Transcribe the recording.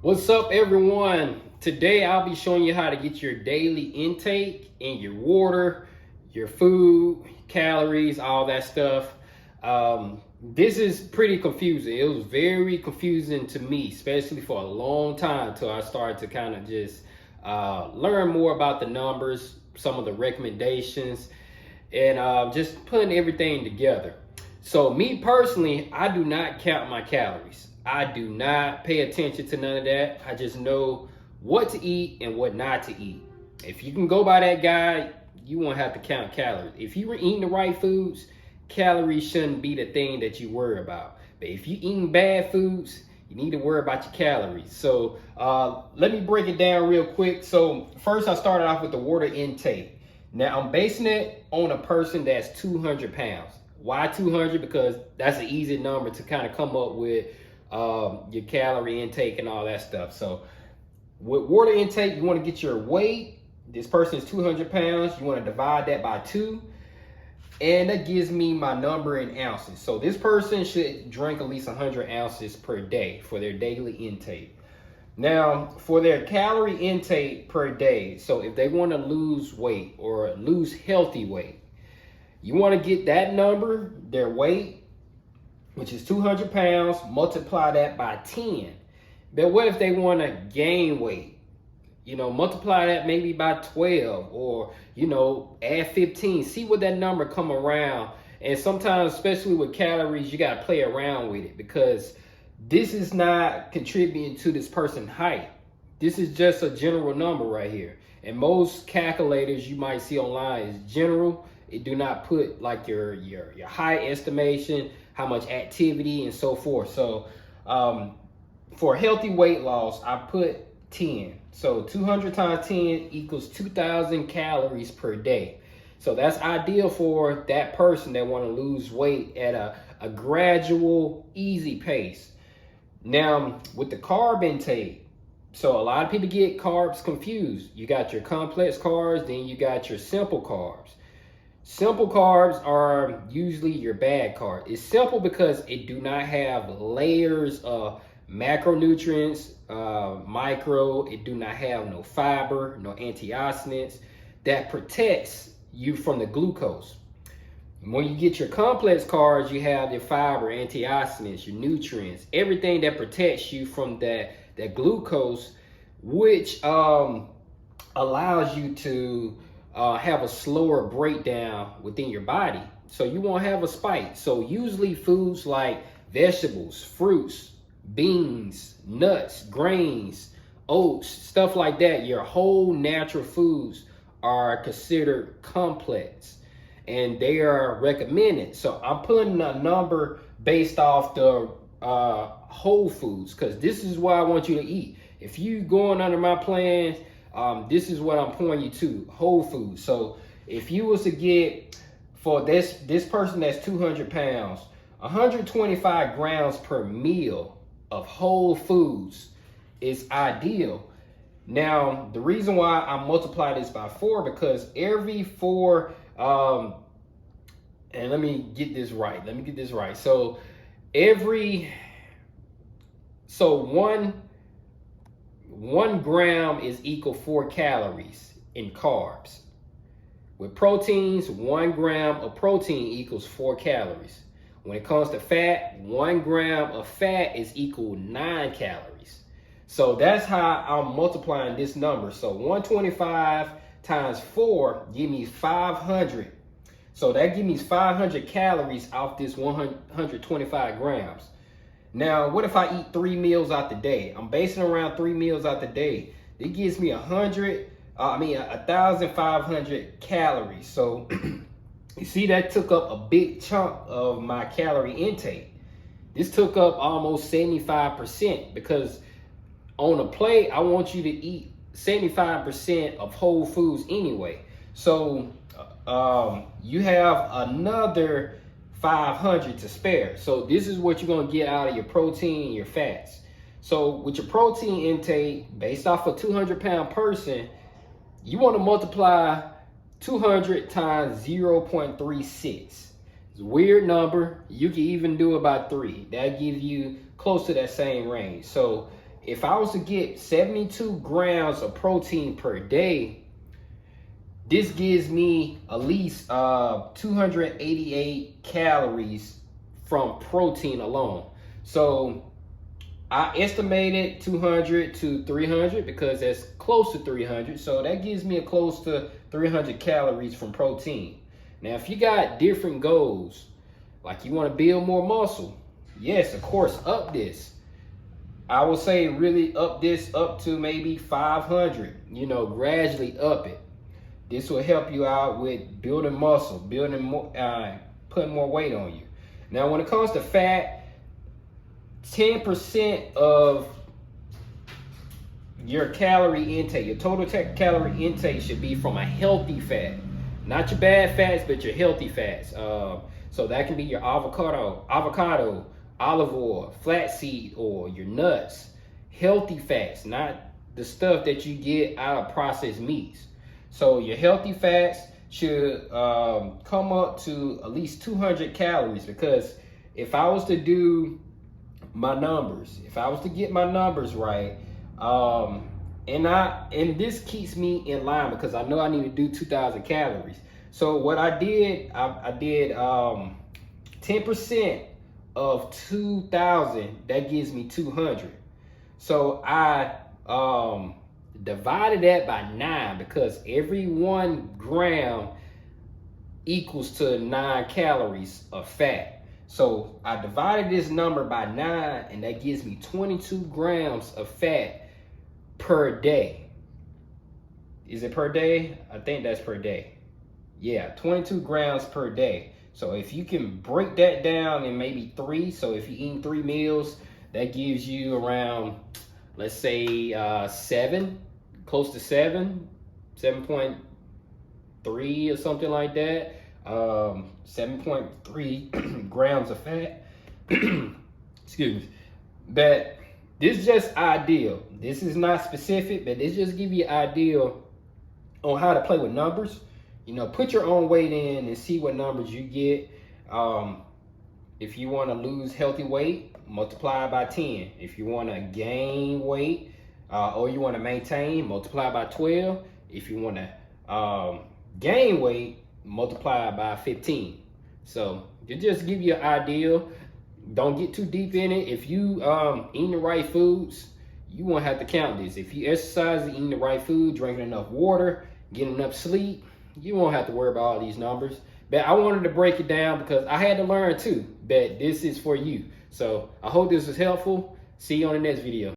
What's up, everyone? Today I'll be showing you how to get your daily intake in your water, your food, calories, all that stuff. This is pretty confusing. It was very confusing to me, especially for a long time till I started to kind of just learn more about the numbers, some of the recommendations, and just putting everything together. So me personally, I do not count my calories. I do not pay attention to none of that. I just know what to eat and what not to eat. If you can go by that guide, you won't have to count calories. If you were eating the right foods, calories shouldn't be the thing that you worry about. But if you're eating bad foods, you need to worry about your calories. So let me break it down real quick. So first I started off with the water intake. Now I'm basing it on a person that's 200 pounds. Why 200? Because that's an easy number to kind of come up with your calorie intake and all that stuff. So with water intake, you want to get your weight. This person is 200 pounds. You want to divide that by 2. And that gives me my number in ounces. So this person should drink at least 100 ounces per day for their daily intake. Now, for their calorie intake per day, so if they want to lose weight or lose healthy weight, you want to get that number, their weight, which is 200 pounds, multiply that by 10. But what if they want to gain weight? Multiply that maybe by 12 or, add 15. See what that number come around. And sometimes, especially with calories, you got to play around with it because this is not contributing to this person's height. This is just a general number right here. And most calculators you might see online is general. It do not put like your height estimation, how much activity and so forth. So for healthy weight loss, I put 10. So 200 times 10 equals 2,000 calories per day. So that's ideal for that person that want to lose weight at a gradual, easy pace. Now with the carb intake, so a lot of people get carbs confused. You got your complex carbs, then you got your simple carbs. Simple carbs are usually your bad carbs. It's simple because it do not have layers of macronutrients, micro. It do not have no fiber, no antioxidants that protects you from the glucose. When you get your complex carbs, you have your fiber, antioxidants, your nutrients, everything that protects you from that glucose, which allows you to have a slower breakdown within your body. So you won't have a spike. So usually foods like vegetables, fruits, beans, nuts, grains, oats, stuff like that, your whole natural foods are considered complex and they are recommended. So I'm putting a number based off the whole foods because this is what I want you to eat. If you going under my plans, this is what I'm pointing you to, whole foods. So if you was to get, for this person that's 200 pounds, 125 grams per meal of whole foods is ideal. Now, the reason why I multiply this by 4, because every 4, and let me get this right. So one gram is equal 4 calories in carbs. With proteins, 1 gram of protein equals 4 calories. When it comes to fat, 1 gram of fat is equal 9 calories. So that's how I'm multiplying this number. So 125 times 4 give me 500. So that gives me 500 calories off this 125 grams. Now, what if I eat 3 meals out the day? I'm basing around 3 meals out the day. It gives me 1,500 calories. So you see that took up a big chunk of my calorie intake. This took up almost 75% because on a plate, I want you to eat 75% of whole foods anyway. So you have another 500 to spare. So this is what you're going to get out of your protein and your fats. So with your protein intake, based off a 200-pound person, you want to multiply 200 times 0.36. It's a weird number. You can even do about 3. That gives you close to that same range. So if I was to get 72 grams of protein per day, this gives me at least 288 calories from protein alone. So I estimated 200 to 300 because that's close to 300. So that gives me a close to 300 calories from protein. Now, if you got different goals, like you want to build more muscle, yes, of course, up this. I would say really up this up to maybe 500, gradually up it. This will help you out with building muscle, building more, putting more weight on you. Now, when it comes to fat, 10% of your calorie intake, your total calorie intake should be from a healthy fat. Not your bad fats, but your healthy fats. So that can be your avocado, olive oil, flaxseed oil, your nuts. Healthy fats, not the stuff that you get out of processed meats. So your healthy fats should come up to at least 200 calories, because if I was to do my numbers, if I was to get my numbers right, and this keeps me in line because I know I need to do 2,000 calories. So what I did 10% of 2,000, that gives me 200. So I divided that by 9, because every 1 gram equals to 9 calories of fat. So I divided this number by 9, and that gives me 22 grams of fat per day. Is it per day? I think that's per day. Yeah, 22 grams per day. So if you can break that down in maybe 3, so if you're eating 3 meals, that gives you around, let's say 7, close to 7.3 or something like that. 7.3 grams of fat. Excuse me. But this is just ideal. This is not specific, but this just give you an idea on how to play with numbers. Put your own weight in and see what numbers you get. If you want to lose healthy weight, multiply by 10. If you want to gain weight, or you want to maintain, multiply by 12. If you want to gain weight, multiply by 15. So to just give you an idea, don't get too deep in it. If you eating the right foods, you won't have to count this. If you exercise, eating the right food, drinking enough water, getting enough sleep, you won't have to worry about all these numbers. But I wanted to break it down because I had to learn too. But this is for you. So I hope this was helpful. See you on the next video.